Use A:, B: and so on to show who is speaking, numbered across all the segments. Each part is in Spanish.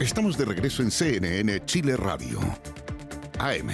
A: Estamos de regreso en CNN Chile Radio. AM.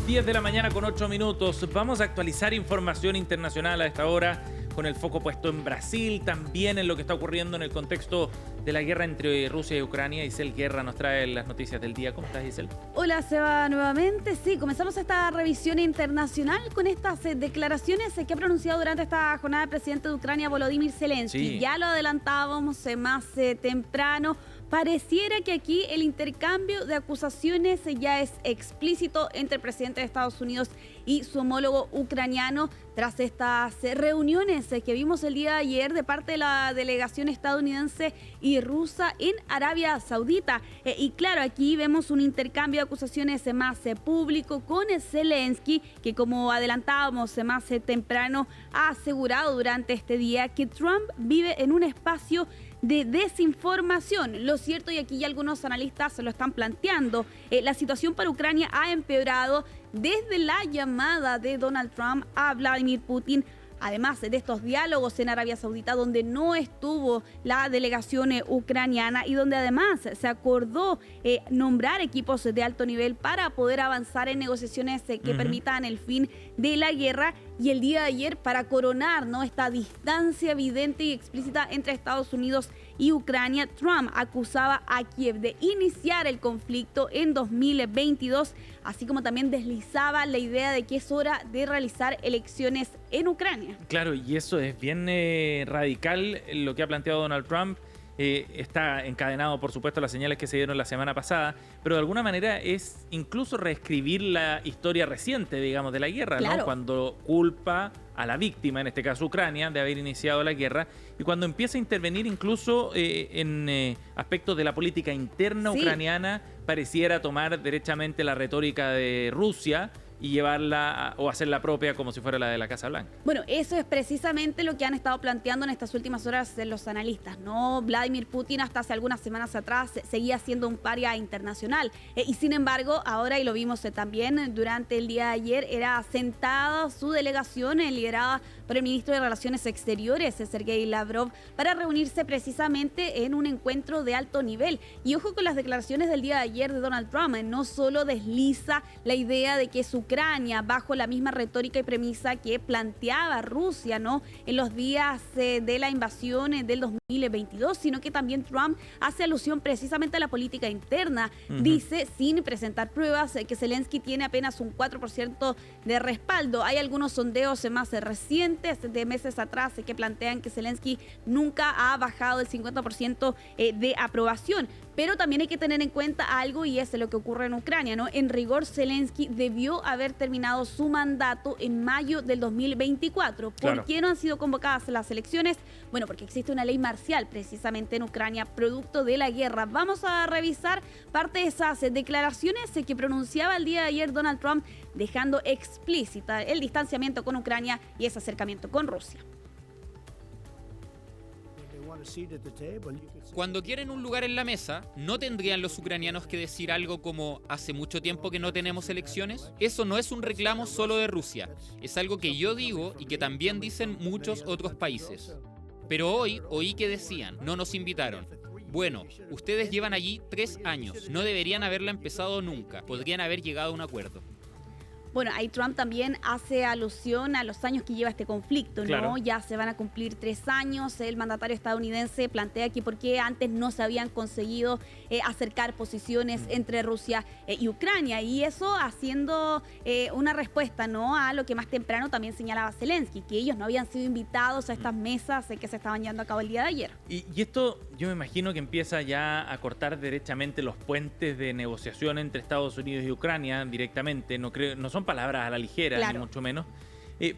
B: 10 de la mañana con 8 minutos. Vamos a actualizar información internacional a esta hora, con el foco puesto en Brasil, también en lo que está ocurriendo en el contexto de la guerra entre Rusia y Ucrania. Isel Guerra nos trae las noticias del día. ¿Cómo estás, Isel?
C: Hola, Seba, nuevamente. Sí, comenzamos esta revisión internacional con estas declaraciones que ha pronunciado durante esta jornada el presidente de Ucrania, Volodymyr Zelensky.
B: Sí.
C: Ya lo adelantábamos más temprano. Pareciera que aquí el intercambio de acusaciones ya es explícito entre el presidente de Estados Unidos y su homólogo ucraniano tras estas reuniones que vimos el día de ayer de parte de la delegación estadounidense y rusa en Arabia Saudita. Y claro, aquí vemos un intercambio de acusaciones más público con Zelensky, que como adelantábamos más temprano ha asegurado durante este día que Trump vive en un espacio de desinformación. Lo cierto, y aquí ya algunos analistas se lo están planteando, la situación para Ucrania ha empeorado desde la llamada de Donald Trump a Vladimir Putin, además de estos diálogos en Arabia Saudita donde no estuvo la delegación ucraniana y donde además se acordó nombrar equipos de alto nivel para poder avanzar en negociaciones que permitan el fin de la guerra. Y el día de ayer, para coronar, ¿no?, esta distancia evidente y explícita entre Estados Unidos y Ucrania, Trump acusaba a Kiev de iniciar el conflicto en 2022, así como también deslizaba la idea de que es hora de realizar elecciones en Ucrania.
B: Claro, y eso es bien radical lo que ha planteado Donald Trump. Está encadenado, por supuesto, a las señales que se dieron la semana pasada, pero de alguna manera es incluso reescribir la historia reciente, digamos, de la guerra,
C: Claro.
B: ¿no? Cuando culpa a la víctima, en este caso Ucrania, de haber iniciado la guerra, y cuando empieza a intervenir incluso en aspectos de la política interna ucraniana, pareciera tomar derechamente la retórica de Rusia y llevarla o hacerla propia como si fuera la de la Casa Blanca.
C: Bueno, eso es precisamente lo que han estado planteando en estas últimas horas los analistas, ¿no? Vladimir Putin hasta hace algunas semanas atrás seguía siendo un paria internacional y sin embargo ahora, y lo vimos también durante el día de ayer, era sentada su delegación liderada por el ministro de Relaciones Exteriores, Sergei Lavrov, para reunirse precisamente en un encuentro de alto nivel. Y ojo con las declaraciones del día de ayer de Donald Trump, no solo desliza la idea de que es Ucrania bajo la misma retórica y premisa que planteaba Rusia, ¿no?, en los días de la invasión del 2022, sino que también Trump hace alusión precisamente a la política interna. Dice, sin presentar pruebas, que Zelensky tiene apenas un 4% de respaldo. Hay algunos sondeos más recientes de meses atrás que plantean que Zelensky nunca ha bajado el 50% de aprobación. Pero también hay que tener en cuenta algo, y es lo que ocurre en Ucrania, ¿no? En rigor, Zelensky debió haber terminado su mandato en mayo del 2024. ¿Por qué no han sido convocadas las elecciones? Bueno, porque existe una ley marcial precisamente en Ucrania, producto de la guerra. Vamos a revisar parte de esas declaraciones que pronunciaba el día de ayer Donald Trump, dejando explícita el distanciamiento con Ucrania y ese acercamiento con Rusia.
D: Cuando quieren un lugar en la mesa, ¿no tendrían los ucranianos que decir algo como «hace mucho tiempo que no tenemos elecciones»? Eso no es un reclamo solo de Rusia, es algo que yo digo y que también dicen muchos otros países. Pero hoy oí que decían «no nos invitaron». Bueno, ustedes llevan allí 3 años, no deberían haberla empezado nunca, podrían haber llegado a un acuerdo.
C: Bueno, ahí Trump también hace alusión a los años que lleva este conflicto, ¿no?
B: Claro.
C: Ya se van a cumplir 3 años. El mandatario estadounidense plantea que por qué antes no se habían conseguido acercar posiciones entre Rusia y Ucrania. Y eso haciendo una respuesta, ¿no?, a lo que más temprano también señalaba Zelensky, que ellos no habían sido invitados a estas mesas que se estaban llevando a cabo el día de ayer.
B: Y esto yo me imagino que empieza ya a cortar derechamente los puentes de negociación entre Estados Unidos y Ucrania directamente. No son palabras a la ligera,
C: Claro.
B: ni mucho menos.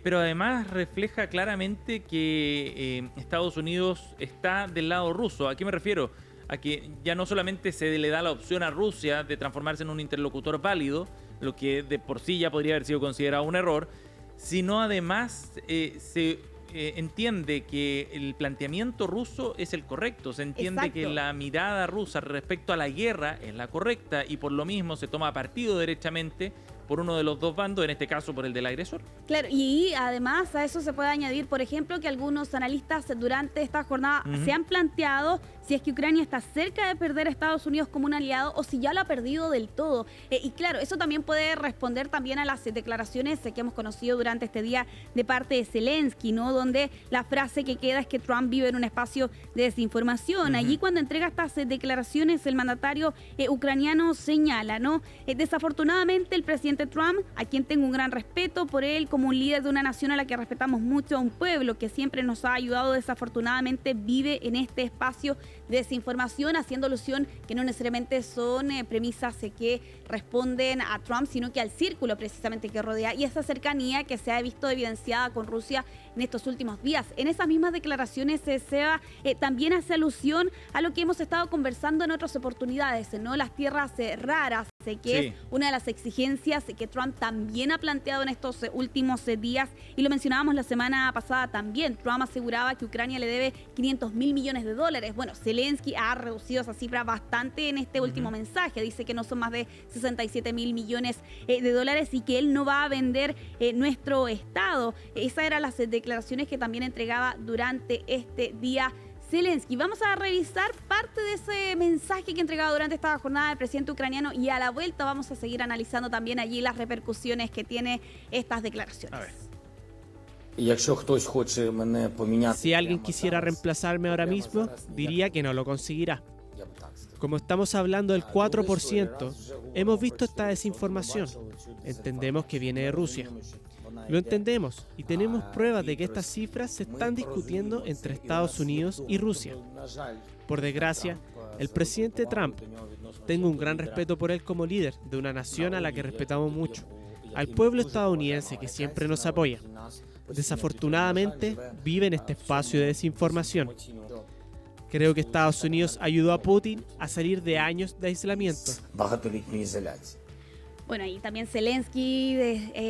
B: Pero además refleja claramente que Estados Unidos está del lado ruso. ¿A qué me refiero? A que ya no solamente se le da la opción a Rusia de transformarse en un interlocutor válido, lo que de por sí ya podría haber sido considerado un error, sino además se entiende que el planteamiento ruso es el correcto, se entiende que la mirada rusa respecto a la guerra es la correcta y por lo mismo se toma partido derechamente por uno de los dos bandos, en este caso por el del agresor.
C: Claro, y además a eso se puede añadir, por ejemplo, que algunos analistas durante esta jornada se han planteado si es que Ucrania está cerca de perder a Estados Unidos como un aliado o si ya lo ha perdido del todo. Y claro, eso también puede responder también a las declaraciones que hemos conocido durante este día de parte de Zelensky, ¿no? Donde la frase que queda es que Trump vive en un espacio de desinformación. Allí cuando entrega estas declaraciones, el mandatario ucraniano señala, ¿no? Desafortunadamente el presidente Trump, a quien tengo un gran respeto por él como un líder de una nación a la que respetamos mucho, a un pueblo que siempre nos ha ayudado, desafortunadamente vive en este espacio de desinformación, haciendo alusión que no necesariamente son premisas que responden a Trump, sino que al círculo precisamente que rodea y esa cercanía que se ha visto evidenciada con Rusia en estos últimos días. En esas mismas declaraciones, Seba también hace alusión a lo que hemos estado conversando en otras oportunidades, ¿no? Las tierras raras, que es una de las exigencias que Trump también ha planteado en estos últimos días y lo mencionábamos la semana pasada también. Trump aseguraba que Ucrania le debe 500.000 millones de dólares. Bueno, Zelensky ha reducido esa cifra bastante en este último mensaje. Dice que no son más de 67.000 millones de dólares y que él no va a vender nuestro Estado. Esas eran las declaraciones que también entregaba durante este día Zelensky. Vamos a revisar parte de ese mensaje que entregaba durante esta jornada del presidente ucraniano y a la vuelta vamos a seguir analizando también allí las repercusiones que tiene estas declaraciones.
B: A ver.
E: Si alguien quisiera reemplazarme ahora mismo, diría que no lo conseguirá. Como estamos hablando del 4%, hemos visto esta desinformación. Entendemos que viene de Rusia. Lo entendemos y tenemos pruebas de que estas cifras se están discutiendo entre Estados Unidos y Rusia. Por desgracia, el presidente Trump, tengo un gran respeto por él como líder de una nación a la que respetamos mucho, al pueblo estadounidense que siempre nos apoya. Desafortunadamente, vive en este espacio de desinformación. Creo que Estados Unidos ayudó a Putin a salir de años de aislamiento.
C: Bueno, y también Zelensky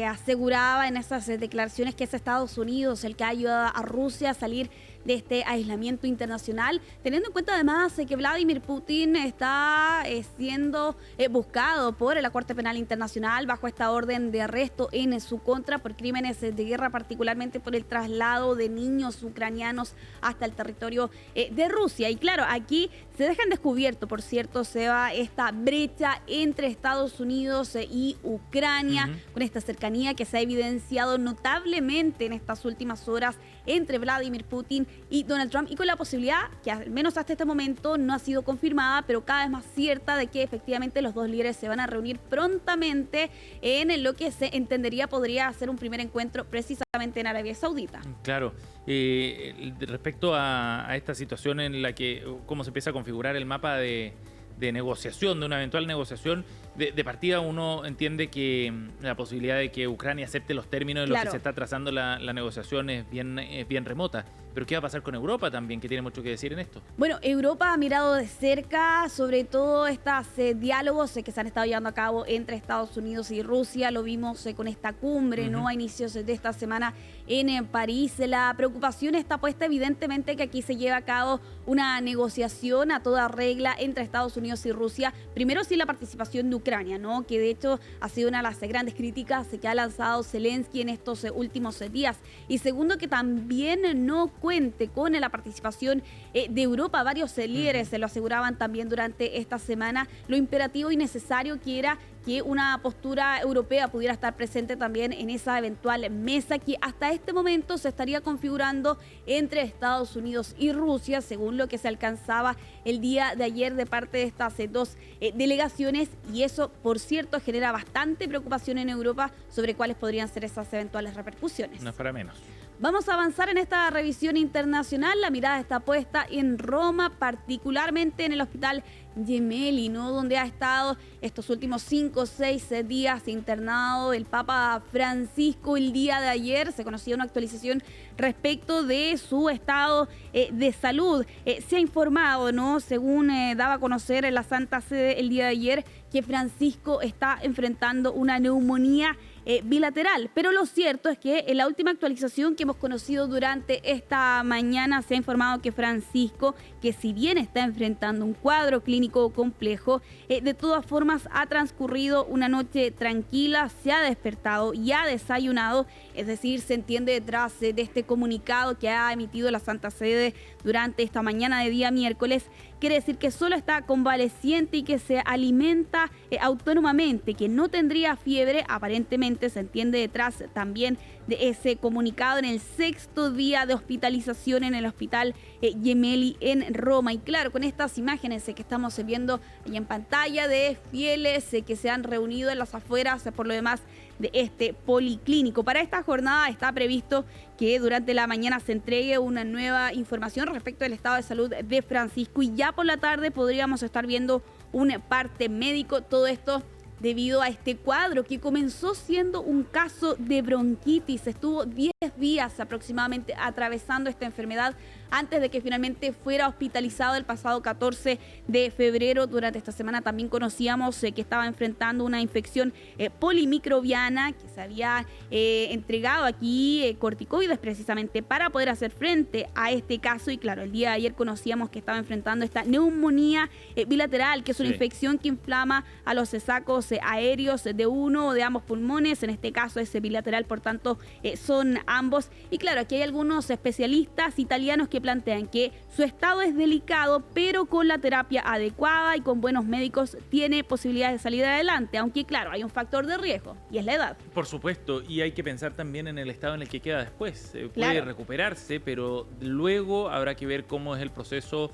C: aseguraba en esas declaraciones que es Estados Unidos el que ha ayudado a Rusia a salir de este aislamiento internacional, teniendo en cuenta además que Vladimir Putin está siendo buscado por la Corte Penal Internacional bajo esta orden de arresto en su contra por crímenes de guerra, particularmente por el traslado de niños ucranianos hasta el territorio de Rusia. Y claro, aquí se deja en descubierto, por cierto, Seba, esta brecha entre Estados Unidos y Ucrania, con esta cercanía que se ha evidenciado notablemente en estas últimas horas entre Vladimir Putin y Donald Trump, y con la posibilidad, que al menos hasta este momento no ha sido confirmada, pero cada vez más cierta, de que efectivamente los dos líderes se van a reunir prontamente en lo que se entendería podría ser un primer encuentro precisamente en Arabia Saudita.
B: Claro. Respecto a esta situación en la que cómo se empieza a configurar el mapa de negociación, de una eventual negociación, de partida uno entiende que la posibilidad de que Ucrania acepte los términos en los que se está trazando la negociación es bien remota. Pero ¿qué va a pasar con Europa también, que tiene mucho que decir en esto? Bueno,
C: Europa ha mirado de cerca sobre todo estos diálogos que se han estado llevando a cabo entre Estados Unidos y Rusia. Lo vimos con esta cumbre, ¿no? A inicios de esta semana en París. La preocupación está puesta evidentemente que aquí se lleva a cabo una negociación a toda regla entre Estados Unidos y Rusia. Primero, sí, la participación de Ucrania, ¿no? Que de hecho ha sido una de las grandes críticas que ha lanzado Zelensky en estos últimos días. Y segundo, que también no cuente con la participación de Europa. Varios líderes se lo aseguraban también durante esta semana, lo imperativo y necesario que era que una postura europea pudiera estar presente también en esa eventual mesa que hasta este momento se estaría configurando entre Estados Unidos y Rusia, según lo que se alcanzaba el día de ayer de parte de estas dos delegaciones, y eso, por cierto, genera bastante preocupación en Europa sobre cuáles podrían ser esas eventuales repercusiones.
B: No es para menos.
C: Vamos a avanzar en esta revisión internacional. La mirada está puesta en Roma, particularmente en el Hospital Gemelli, ¿no? Donde ha estado estos últimos 5 o 6 días internado el Papa Francisco. El día de ayer se conocía una actualización respecto de su estado de salud. Se ha informado, ¿no? Según daba a conocer en la Santa Sede el día de ayer, que Francisco está enfrentando una neumonía bilateral. Pero lo cierto es que en la última actualización que hemos conocido durante esta mañana se ha informado que Francisco, que si bien está enfrentando un cuadro clínico complejo, de todas formas ha transcurrido una noche tranquila, se ha despertado y ha desayunado, es decir, se entiende detrás de este comunicado que ha emitido la Santa Sede durante esta mañana de día miércoles, quiere decir que solo está convaleciente y que se alimenta autónomamente, que no tendría fiebre, aparentemente se entiende detrás también de ese comunicado en el 6º día de hospitalización en el Hospital Gemelli en Roma. Y claro, con estas imágenes que estamos viendo ahí en pantalla de fieles que se han reunido en las afueras por lo demás de este policlínico. Para esta jornada está previsto que durante la mañana se entregue una nueva información respecto del estado de salud de Francisco y ya por la tarde podríamos estar viendo un parte médico. Todo esto debido a este cuadro que comenzó siendo un caso de bronquitis. Estuvo 10 días aproximadamente atravesando esta enfermedad antes de que finalmente fuera hospitalizado el pasado 14 de febrero. Durante esta semana también conocíamos que estaba enfrentando una infección polimicrobiana, que se había entregado aquí corticoides precisamente para poder hacer frente a este caso. Y claro, el día de ayer conocíamos que estaba enfrentando esta neumonía bilateral, que es una infección que inflama a los sacos aéreos de uno o de ambos pulmones. En este caso es bilateral, por tanto son ambos. Y claro, aquí hay algunos especialistas italianos que plantean que su estado es delicado, pero con la terapia adecuada y con buenos médicos tiene posibilidades de salir adelante, aunque claro, hay un factor de riesgo y es la edad.
B: Por supuesto, y hay que pensar también en el estado en el que queda después. Puede recuperarse, pero luego habrá que ver cómo es el proceso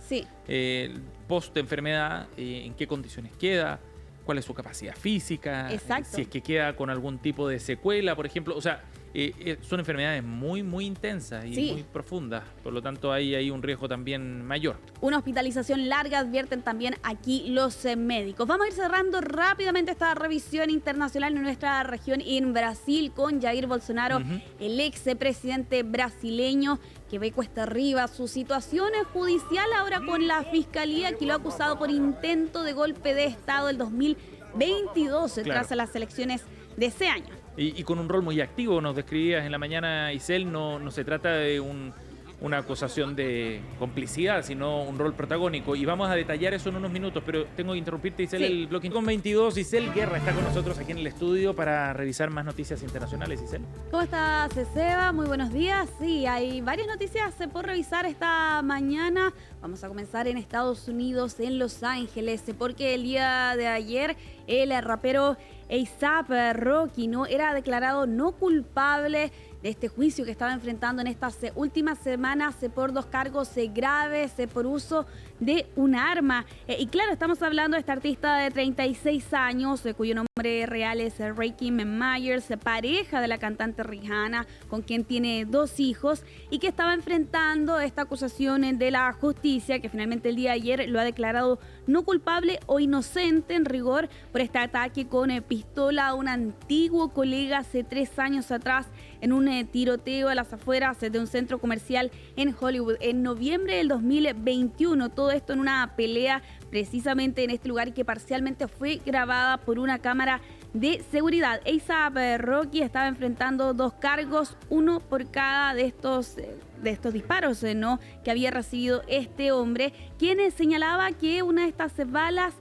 B: post-enfermedad, en qué condiciones queda, cuál es su capacidad física, si es que queda con algún tipo de secuela, por ejemplo. O sea, son enfermedades muy, muy intensas y muy profundas. Por lo tanto, hay un riesgo también mayor.
C: Una hospitalización larga, advierten también aquí los médicos. Vamos a ir cerrando rápidamente esta revisión internacional en nuestra región en Brasil con Jair Bolsonaro, el expresidente brasileño, que ve cuesta arriba su situación judicial ahora con la fiscalía, que lo ha acusado por intento de golpe de Estado del 2022 tras las elecciones de ese año.
B: Y con un rol muy activo, nos describías en la mañana, Isel, no se trata de una acusación de complicidad, sino un rol protagónico. Y vamos a detallar eso en unos minutos, pero tengo que interrumpirte, Isel, el bloque con 22. Isel Guerra está con nosotros aquí en el estudio para revisar más noticias internacionales. Isel.
C: ¿Cómo estás, Seba? Muy buenos días. Sí, hay varias noticias por revisar esta mañana. Vamos a comenzar en Estados Unidos, en Los Ángeles, porque el día de ayer el rapero A$AP Rocky era declarado no culpable de este juicio que estaba enfrentando en estas últimas semanas por 2 cargos graves por uso de un arma. Y claro, estamos hablando de este artista de 36 años, cuyo nombre real es Rakim Myers, pareja de la cantante Rihanna, con quien tiene 2 hijos, y que estaba enfrentando esta acusación de la justicia, que finalmente el día de ayer lo ha declarado no culpable o inocente en rigor por este ataque con pistola a un antiguo colega hace 3 años atrás en un tiroteo a las afueras de un centro comercial en Hollywood en noviembre del 2021. Todo esto en una pelea precisamente en este lugar que parcialmente fue grabada por una cámara de seguridad. A$AP Rocky estaba enfrentando 2 cargos, uno por cada de estos disparos que había recibido este hombre, quien señalaba que una de estas balas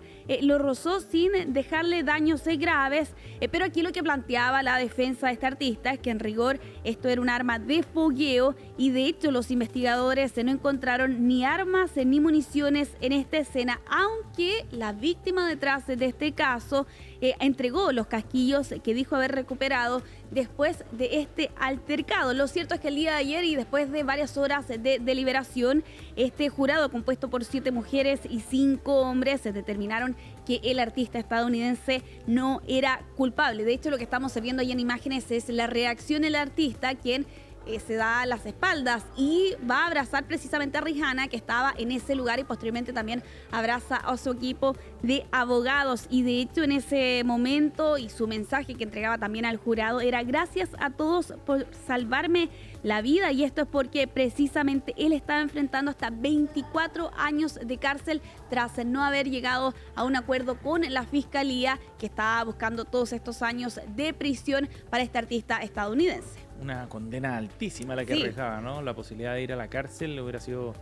C: lo rozó sin dejarle daños graves, pero aquí lo que planteaba la defensa de este artista es que en rigor esto era un arma de fogueo y de hecho los investigadores no encontraron ni armas ni municiones en esta escena, aunque la víctima detrás de este caso entregó los casquillos que dijo haber recuperado después de este altercado. Lo cierto es que el día de ayer y después de varias horas de deliberación, este jurado compuesto por 7 mujeres y 5 hombres determinaron que el artista estadounidense no era culpable. De hecho, lo que estamos viendo ahí en imágenes es la reacción del artista, quien se da las espaldas y va a abrazar precisamente a Rihanna, que estaba en ese lugar, y posteriormente también abraza a su equipo de abogados. Y de hecho en ese momento, y su mensaje que entregaba también al jurado era: gracias a todos por salvarme la vida. Y esto es porque precisamente él estaba enfrentando hasta 24 años de cárcel tras no haber llegado a un acuerdo con la fiscalía, que estaba buscando todos estos años de prisión para este artista estadounidense.
B: Una condena altísima la que arriesgaba, ¿no? La posibilidad de ir a la cárcel hubiera sido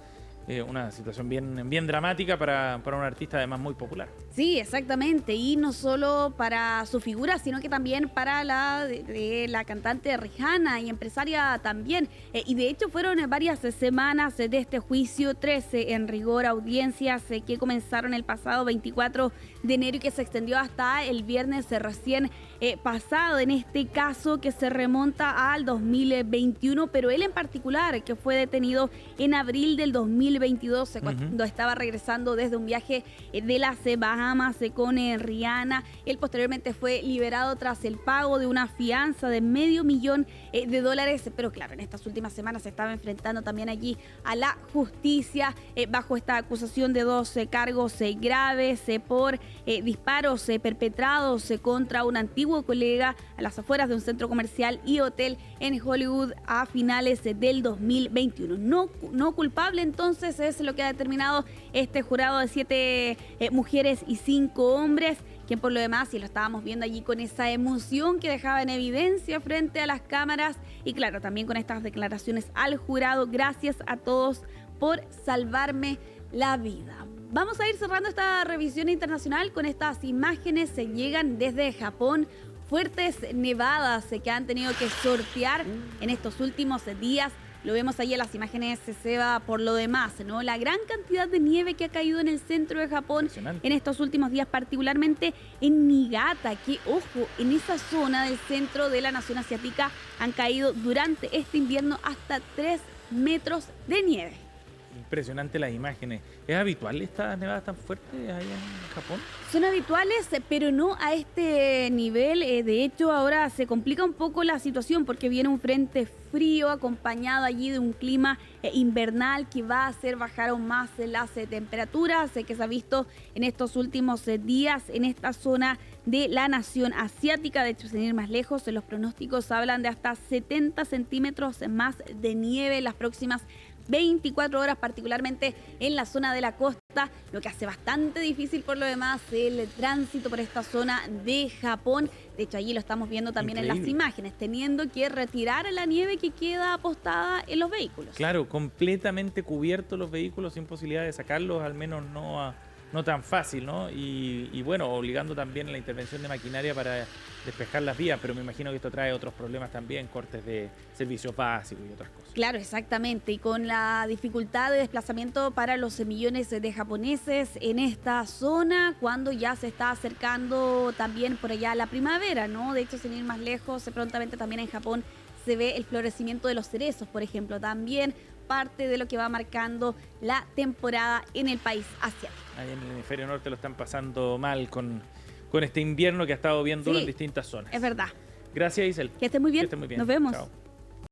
B: una situación bien dramática para un artista además muy popular.
C: Sí, exactamente, y no solo para su figura, sino que también para la de la cantante Rihanna y empresaria también. Y de hecho fueron varias semanas de este juicio, 13 en rigor, audiencias que comenzaron el pasado 24 de enero y que se extendió hasta el viernes recién pasado, en este caso que se remonta al 2021, pero él en particular, que fue detenido en abril del 2022, cuando estaba regresando desde un viaje de las Bahamas con Rihanna. Él posteriormente fue liberado tras el pago de una fianza de $500,000, pero claro, en estas últimas semanas se estaba enfrentando también allí a la justicia bajo esta acusación de 12 cargos graves por disparos perpetrados contra un antiguo colega a las afueras de un centro comercial y hotel en Hollywood a finales del 2021. No culpable, entonces, es lo que ha determinado este jurado de 7 mujeres y 5 hombres, quien por lo demás, y lo estábamos viendo allí con esa emoción que dejaba en evidencia frente a las cámaras, y claro, también con estas declaraciones al jurado: gracias a todos por salvarme la vida. Vamos a ir cerrando esta revisión internacional con estas imágenes. Se llegan desde Japón. Fuertes nevadas que han tenido que sortear en estos últimos días. Lo vemos ahí en las imágenes, Seba, por lo demás, ¿no? La gran cantidad de nieve que ha caído en el centro de Japón en estos últimos días, particularmente en Niigata, que, ojo, en esa zona del centro de la nación asiática han caído durante este invierno hasta 3 metros de nieve.
B: Impresionante las imágenes. ¿Es habitual estas nevadas tan fuertes allá en Japón?
C: Son habituales, pero no a este nivel. De hecho, ahora se complica un poco la situación porque viene un frente frío acompañado allí de un clima invernal que va a hacer bajar aún más las temperaturas que se ha visto en estos últimos días en esta zona de la nación asiática. De hecho, sin ir más lejos, los pronósticos hablan de hasta 70 centímetros más de nieve en las próximas 24 horas, particularmente en la zona de la costa, lo que hace bastante difícil por lo demás el tránsito por esta zona de Japón. De hecho, allí lo estamos viendo también en las imágenes, teniendo que retirar la nieve que queda apostada en los vehículos.
B: Claro, completamente cubiertos los vehículos, sin posibilidad de sacarlos, al menos no tan fácil, ¿no? Y bueno, obligando también a la intervención de maquinaria para despejar las vías, pero me imagino que esto trae otros problemas también, cortes de servicios básicos y otras cosas.
C: Claro, exactamente, y con la dificultad de desplazamiento para los millones de japoneses en esta zona, cuando ya se está acercando también por allá la primavera, ¿no? De hecho, sin ir más lejos, prontamente también en Japón se ve el florecimiento de los cerezos, por ejemplo, también parte de lo que va marcando la temporada en el país asiático.
B: Ahí en el hemisferio norte lo están pasando mal con este invierno que ha estado bien duro en distintas zonas.
C: Es verdad.
B: Gracias, Isel.
C: Que estés muy bien.
B: Que estés muy bien.
C: Nos vemos.
B: Chao.